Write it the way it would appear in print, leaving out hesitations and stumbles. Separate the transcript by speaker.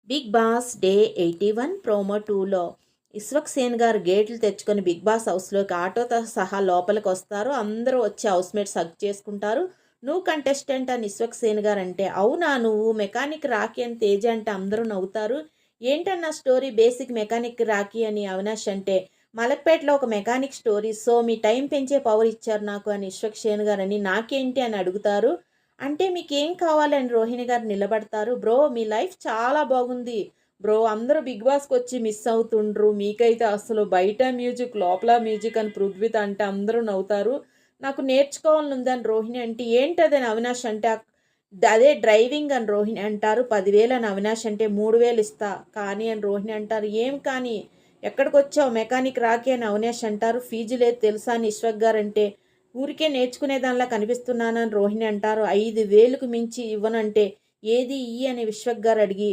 Speaker 1: Big boss day 81 promo 2లో ఇస్వక్ సేన్ గారు గేట్లు తెచ్చుకొని బిగ్ బాస్ హౌస్లోకి ఆటోతో సహా లోపలికి వస్తారు. అందరూ వచ్చి హౌస్మేట్స్ హగ్ చేసుకుంటారు. నువ్వు కంటెస్టెంట్ అని ఇస్వక్ సేన్ గారు అంటే, అవునా నువ్వు మెకానిక్ రాఖీ అని తేజ అంటే అందరూ నవ్వుతారు. ఏంటన్న స్టోరీ బేసిక్ మెకానిక్ రాఖీ అని అవినాష్ అంటే, మలక్పేటలో ఒక మెకానిక్ స్టోరీ, సో మీ టైం పెంచే పవర్ ఇచ్చారు నాకు అని ఇస్వక్ సేన్ గారు అని, నాకేంటి అని అడుగుతారు. అంటే మీకేం కావాలని రోహిణి గారు నిలబడతారు. బ్రో మీ లైఫ్ చాలా బాగుంది బ్రో, అందరూ బిగ్ బాస్కి వచ్చి మిస్ అవుతుండ్రు, మీకైతే అసలు బయట మ్యూజిక్ లోపల మ్యూజిక్ అని పృథ్వీత అంటే అందరూ నవ్వుతారు. నాకు నేర్చుకోవాలని ఉందని రోహిణి అంటే, ఏంటదని అవినాష్ అంటే, అదే డ్రైవింగ్ అని రోహిణి అంటారు. 10,000 అని అవినాష్ అంటే, 3,000 ఇస్తా కానీ అని రోహిణి అంటారు. ఏం కానీ ఎక్కడికి వచ్చావు మెకానిక్ రాకి అని అవినాష్ అంటారు. ఫీజు లేదు తెలుసా అని ఇశ్వక్ గారు అంటే, ఊరికే నేర్చుకునే దానిలా కనిపిస్తున్నానని రోహిణి అంటారు. 5,000కు మించి ఇవ్వనంటే ఏది ఇయ్యి అని విశ్వక్ గారు అడిగి,